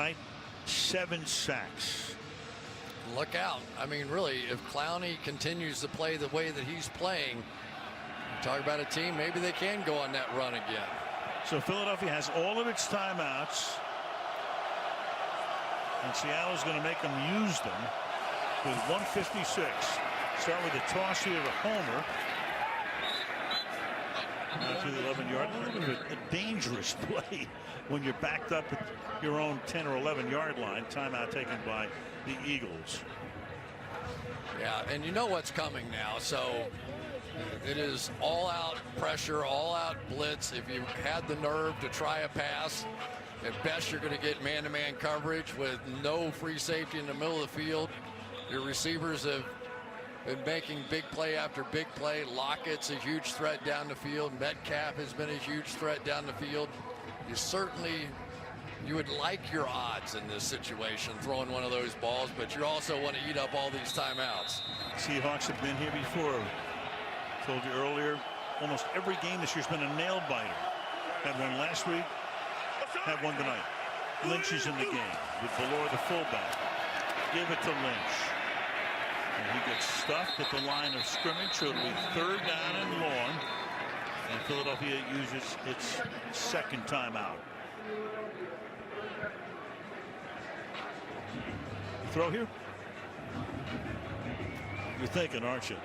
tonight, 7 sacks. Look out. I mean, really, if Clowney continues to play the way that he's playing, talk about a team, maybe they can go on that run again. So Philadelphia has all of its timeouts, and Seattle's going to make them use them with 1:56. Start with a toss here, a homer. Now to the 11-yard line. A dangerous play when you're backed up at your own 10 or 11-yard line. Timeout taken by the Eagles. Yeah, and you know what's coming now. So it is all-out pressure, all-out blitz. If you had the nerve to try a pass, at best you're going to get man-to-man coverage with no free safety in the middle of the field. Your receivers have been making big play after big play. Lockett's a huge threat down the field. Metcalf has been a huge threat down the field. You would like your odds in this situation, throwing one of those balls, but you also want to eat up all these timeouts. Seahawks have been here before. Told you earlier, almost every game this year's been a nail-biter. Had one last week, had one tonight. Lynch is in the game with Valor, the fullback. Give it to Lynch. And he gets stuffed at the line of scrimmage, so it'll be 3rd down and long. And Philadelphia uses its 2nd timeout. Throw here? You're thinking, aren't you?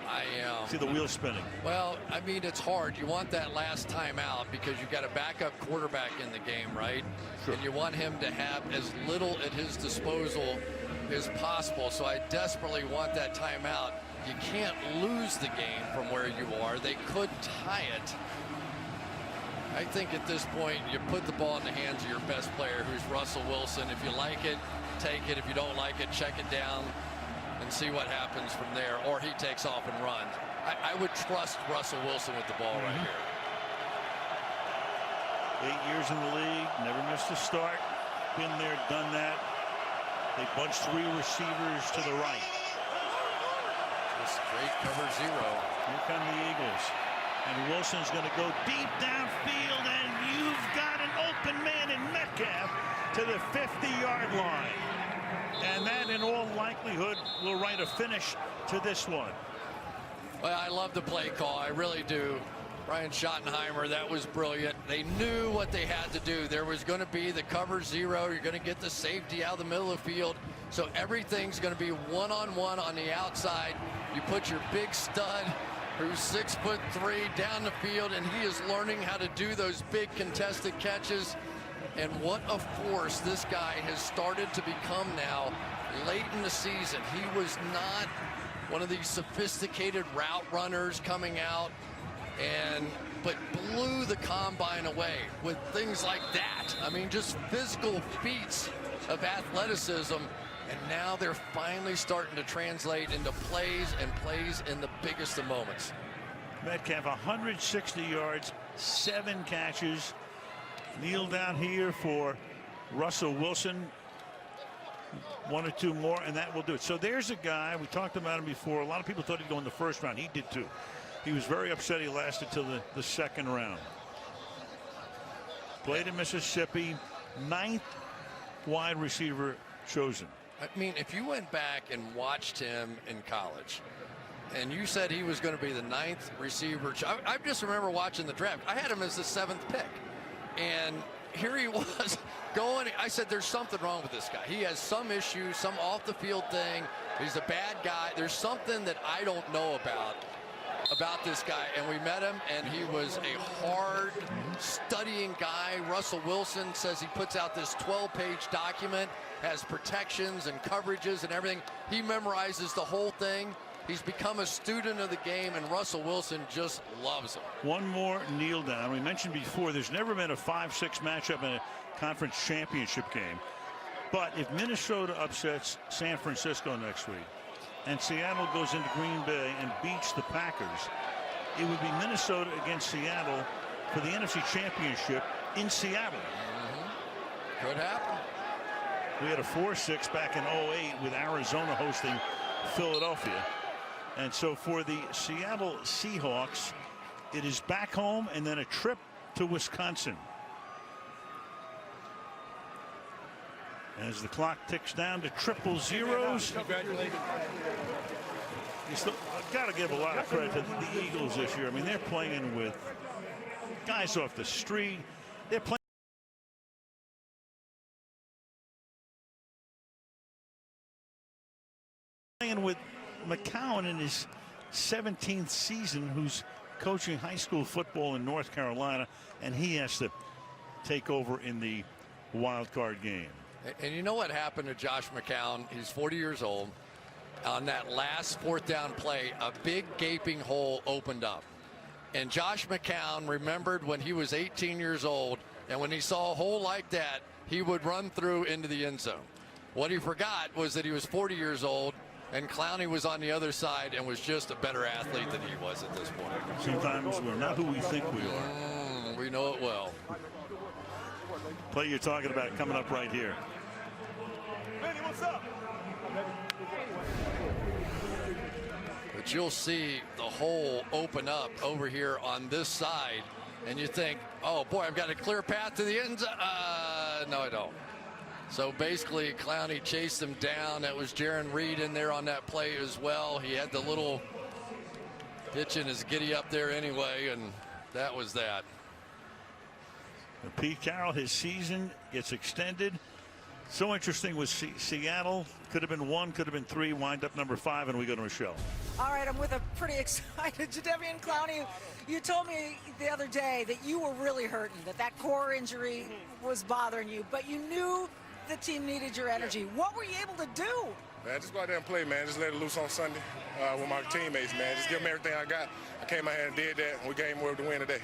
I am. See the wheel spinning. Well, I mean, it's hard. You want that last timeout because you've got a backup quarterback in the game, right? Sure. And you want him to have as little at his disposal as possible. So I desperately want that timeout. You can't lose the game from where you are. They could tie it. I think at this point you put the ball in the hands of your best player, who's Russell Wilson. If you like it, take it. If you don't like it, check it down and see what happens from there. Or he takes off and runs. I would trust Russell Wilson with the ball right here. 8 years in the league, never missed a start. Been there, done that. They bunched 3 receivers to the right. Just straight cover 0. Here come the Eagles. And Wilson's going to go deep downfield, and you've got an open man in Metcalf to the 50-yard line. And that, in all likelihood, will write a finish to this one. Well, I love the play call. I really do. Brian Schottenheimer, that was brilliant. They knew what they had to do. There was going to be the cover 0. You're going to get the safety out of the middle of the field. So everything's going to be one-on-one on the outside. You put your big stud, who's 6'3", down the field, and he is learning how to do those big contested catches. And what a force this guy has started to become now late in the season. He was not one of these sophisticated route runners coming out, but blew the combine away with things like that. I mean, just physical feats of athleticism. And now they're finally starting to translate into plays in the biggest of moments. Metcalf, 160 yards, 7 catches. Kneel down here for Russell Wilson. 1 or 2 more, and that will do it. So there's a guy, we talked about him before. A lot of people thought he'd go in the 1st round. He did too. He was very upset he lasted till the 2nd round. Played in Mississippi, 9th wide receiver chosen. I mean, if you went back and watched him in college, and you said he was going to be the 9th receiver, I just remember watching the draft. I had him as the 7th pick. And here he was going. I said, there's something wrong with this guy. He has some issue, some off the field thing. He's a bad guy. There's something that I don't know about this guy. And we met him, and he was a hard studying guy. Russell Wilson says he puts out this 12-page document, has protections and coverages and everything. He memorizes the whole thing. He's become a student of the game, and Russell Wilson just loves him. One more kneel down. We mentioned before, there's never been a 5-6 matchup in a conference championship game. But if Minnesota upsets San Francisco next week, and Seattle goes into Green Bay and beats the Packers, it would be Minnesota against Seattle for the NFC Championship in Seattle. Could happen. We had a 4-6 back in 2008 with Arizona hosting Philadelphia. And so for the Seattle Seahawks, it is back home and then a trip to Wisconsin. As the clock ticks down to triple zeros. Congratulations. I've got to give a lot of credit to the Eagles this year. I mean, they're playing with guys off the street. They're playing with McCown in his 17th season, who's coaching high school football in North Carolina, and he has to take over in the wild card game. And you know what happened to Josh McCown? He's 40 years old. On that last fourth down play, a big gaping hole opened up. And Josh McCown remembered when he was 18 years old, and when he saw a hole like that, he would run through into the end zone. What he forgot was that he was 40 years old, and Clowney was on the other side and was just a better athlete than he was at this point. Sometimes we're not who we think we are. We know it well. Play you're talking about coming up right here. Manny, what's up? But you'll see the hole open up over here on this side, and you think, oh boy, I've got a clear path to the end zone. No, I don't. So basically, Clowney chased him down. That was Jaron Reed in there on that play as well. He had the little hitch in his giddy up there anyway, and that was that. Pete Carroll, his season gets extended. So interesting with Seattle. Could have been 1, could have been 3, wind up number 5, and we go to Michelle. All right, I'm with a pretty excited Jadeveon Clowney. You told me the other day that you were really hurting, that core injury was bothering you, but you knew the team needed your energy. What were you able to do? Man, just go out there and play, man. Just let it loose on Sunday with my teammates, man. Just give them everything I got. I came out here and did that, and we came with the win today.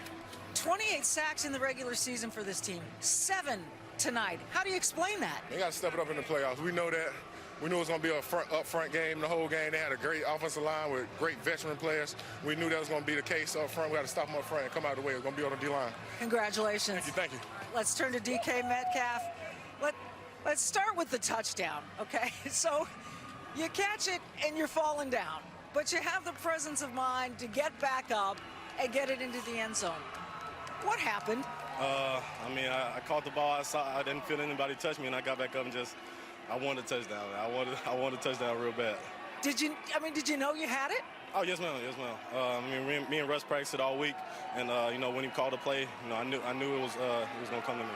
28 sacks in the regular season for this team, 7 tonight. How do you explain that? They got to step it up in the playoffs. We know that. We knew it was going to be a up-front game the whole game. They had a great offensive line with great veteran players. We knew that was going to be the case up front. We got to stop them up front and come out of the way. It's going to be on the D-line. Congratulations. Thank you. Let's turn to DK Metcalf. Let's start with the touchdown, okay? So you catch it and you're falling down, but you have the presence of mind to get back up and get it into the end zone. What happened? I mean, I caught the ball. I didn't feel anybody touch me, and I got back up and I wanted a touchdown. I wanted a touchdown real bad. Did you know you had it? Oh, yes, ma'am. Yes, ma'am. I mean, me and Russ practiced it all week, and you know, when he called the play, you know, I knew it was going to come to me.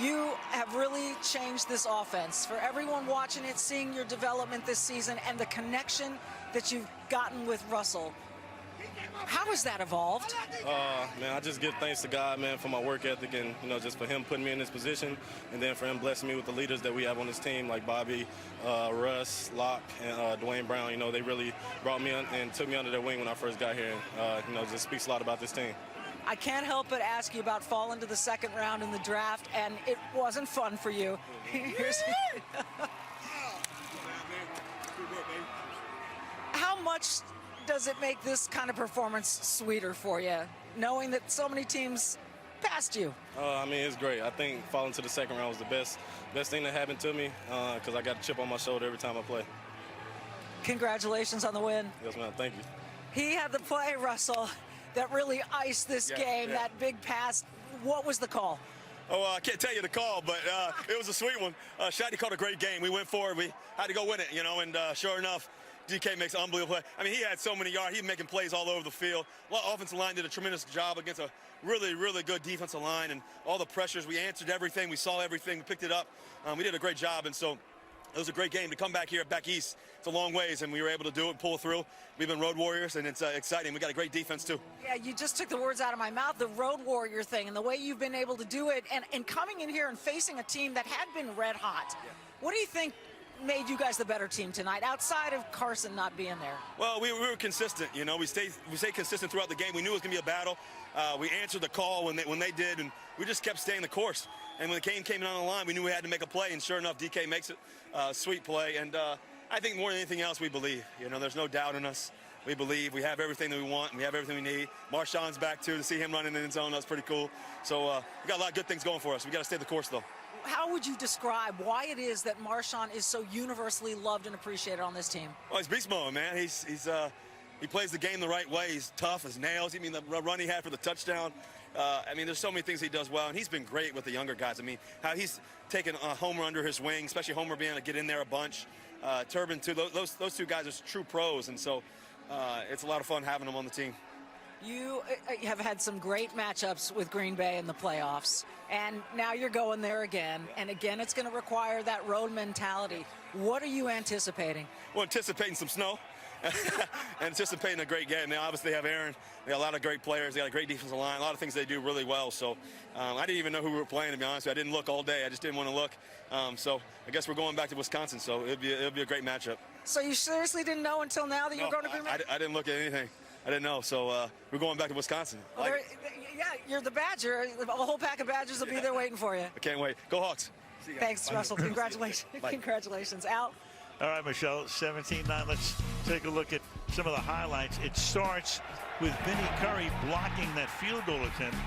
You have really changed this offense. For everyone watching it, seeing your development this season and the connection that you've gotten with Russell, how has that evolved? Man, I just give thanks to God, man, for my work ethic and, you know, just for him putting me in this position, and then for him blessing me with the leaders that we have on this team, like Bobby, Russ, Locke, and Dwayne Brown. You know, they really brought me and took me under their wing when I first got here. And, you know, just speaks a lot about this team. I can't help but ask you about falling to the second round in the draft, and it wasn't fun for you. How much does it make this kind of performance sweeter for you, knowing that so many teams passed you? I mean, it's great. I think falling to the second round was the best thing that happened to me because I got a chip on my shoulder every time I play. Congratulations on the win. Yes, ma'am. Thank you. He had the play, Russell, that really iced this game, that big pass. What was the call? Oh, I can't tell you the call, but it was a sweet one. Shannon called a great game. We went for it. We had to go win it, you know, and sure enough, DK makes an unbelievable play. I mean, he had so many yards. He was making plays all over the field. Offensive line did a tremendous job against a really, really good defensive line, and all the pressures. We answered everything. We saw everything. We picked it up. We did a great job, and so it was a great game to come back here back east. It's a long ways, and we were able to do it and pull through. We've been road warriors, and it's exciting. We got a great defense, too. Yeah, you just took the words out of my mouth, the road warrior thing, and the way you've been able to do it, and coming in here and facing a team that had been red hot. Yeah. What do you think made you guys the better team tonight, outside of Carson not being there? Well, we were consistent. You know, we stayed consistent throughout the game. We knew it was going to be a battle. We answered the call when they did, and we just kept staying the course. And when the game came on the line, we knew we had to make a play, and sure enough, DK makes it. Sweet play, and I think more than anything else, we believe. You know, there's no doubt in us. We believe we have everything that we want, and we have everything we need. Marshawn's back, too. To see him running in the end zone, that's pretty cool. So we got a lot of good things going for us. We got to stay the course, though. How would you describe why it is that Marshawn is so universally loved and appreciated on this team? Well, he's beast mode, man. He plays the game the right way. He's tough as nails. I mean, the run he had for the touchdown, I mean, there's so many things he does well, and he's been great with the younger guys. I mean, how he's taken Homer under his wing, especially Homer being able to get in there a bunch. Turbin, too. Those two guys are true pros, and so it's a lot of fun having them on the team. You have had some great matchups with Green Bay in the playoffs, and now you're going there again. And again, it's going to require that road mentality. What are you anticipating? Well, anticipating some snow. Anticipating a great game. They obviously have Aaron. They got a lot of great players. They got a great defensive line. A lot of things they do really well. So I didn't even know who we were playing, to be honest with you. I didn't look all day. I just didn't want to look. So I guess we're going back to Wisconsin. So it'll be a great matchup. So you seriously didn't know until now that you were going to Green Bay? I didn't look at anything. I didn't know. So we're going back to Wisconsin. Well, yeah, you're the Badger. A whole pack of Badgers will be there waiting for you. I can't wait. Go Hawks. See you guys. Thanks, Russell. Congratulations. Congratulations. Al? All right, Michelle, 17-9. Let's take a look at some of the highlights. It starts with Vinny Curry blocking that field goal attempt